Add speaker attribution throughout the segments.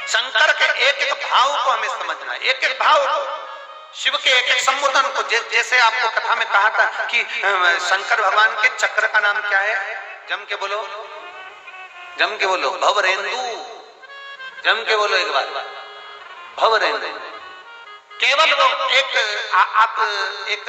Speaker 1: शंकर के एक एक भाव को हमें समझना है, एक एक भाव को, शिव के एक एक संबोधन को। जैसे आपको कथा में कहा था कि शंकर भगवान के चक्र का नाम क्या है? जम के बोलो, जम के बोलो, भवरेंदु। जम के बोलो एक बार, भवरेंदु। केवल वो आप एक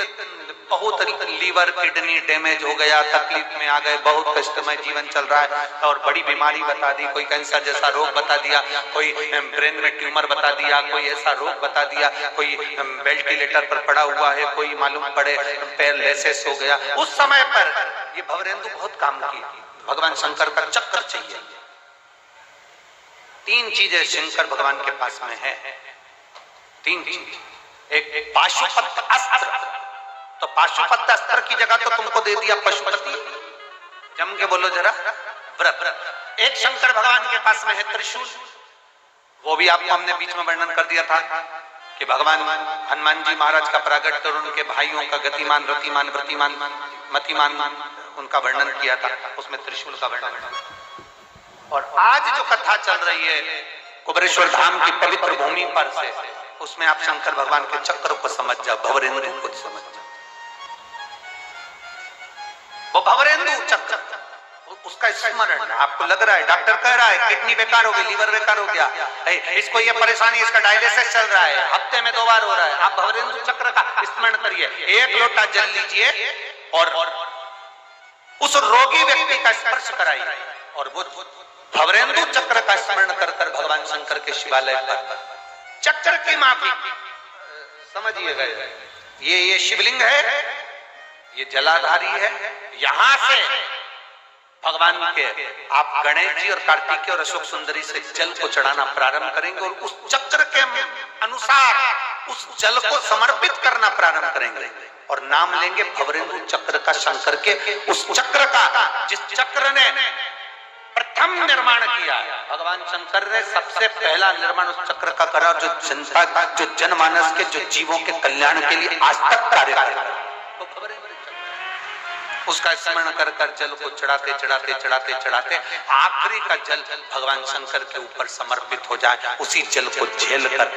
Speaker 1: बहुत लीवर किडनी डैमेज हो गया, तकलीफ में आ गए, बहुत कष्टमय जीवन चल रहा है और बड़ी बीमारी बता दी, कोई कैंसर जैसा रोग बता दिया, कोई ब्रेन में ट्यूमर बता दिया, कोई ऐसा रोग बता दिया, कोई वेंटिलेटर पर पड़ा हुआ है, कोई मालूम पड़े पैरालिसिस हो गया। उस समय पर ये भवरेंदु बहुत काम की। भगवान शंकर का चक्र चाहिए। तीन चीजें शंकर भगवान के पास में है, तीन चीज। एक पाशुपत अस्त्र, तो पाशुपत अस्त्र की जगह तो तुमको दे दिया पशुपति। जम के बोलो जरा, व्रत। एक शंकर भगवान के पास में है त्रिशूल, वो भी आपको हमने बीच में वर्णन कर दिया था कि भगवान हनुमान जी महाराज का प्रागट्य कर उनके भाइयों का गतिमान, रतिमान, वृतिमान, मतिमान उनका वर्णन किया था, उसमें त्रिशूल का वर्णन। और आज जो कथा चल रही है कुबेरेश्वर धाम की पवित्र भूमि पर से, उसमें आप शंकर भगवान के चक्र को समझ जाओ, भवरेंदु को समझ जाओ। वो भवरेंदु चक्र, उसका स्मरण आपको लग रहा है, डॉक्टर कह रहा है किडनी बेकार हो गई, लीवर बेकार हो गया, इसको ये परेशानी, इसका डायलिसिस चल रहा है, हफ्ते में 2 बार हो रहा है। आप भवरेंदु चक्र का स्मरण करिए, 1 लोटा जल लीजिए और उस रोगी व्यक्ति का स्पर्श कराइए, और वो भवरेंदु चक्र का स्मरण कर कर भगवान शंकर के शिवालय पर चक्र की माफी समझिएगा। ये शिवलिंग है, ये जलाधारी है। यहां से भगवान के आप गणेश जी और कार्तिकेय और अशोक सुंदरी से जल को चढ़ाना प्रारंभ करेंगे और उस चक्र के अनुसार उस जल को समर्पित करना प्रारंभ करेंगे और नाम लेंगे भवरेंदु चक्र का, शंकर के उस चक्र का जिस चक्र ने प्रथम निर्माण किया। भगवान शंकर ने सबसे पहला निर्माण उस चक्र का करा, जो जनता, जो जनमानस के, जो जीवों के कल्याण के लिए आज तक कार्य कर रहा है। उसका स्मरण कर कर जल को चढ़ाते चढ़ाते चढ़ाते चढ़ाते आखिरी का जल भगवान शंकर के ऊपर समर्पित हो जाए। उसी जल को झेल कर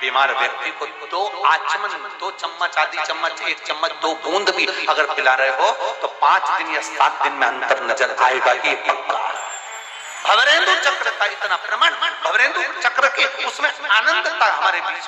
Speaker 1: बीमार व्यक्ति को 2 आचमन, 2 चम्मच, आधी चम्मच, 1 चम्मच, 2 बूंद भी अगर पिला रहे हो तो 5 दिन या 7 दिन में अंतर नजर आएगा, ये पक्का। भवरेंदु चक्र का इतना प्रमाण, भवरेंदु चक्र के उसमें आनंद था हमारे बीच।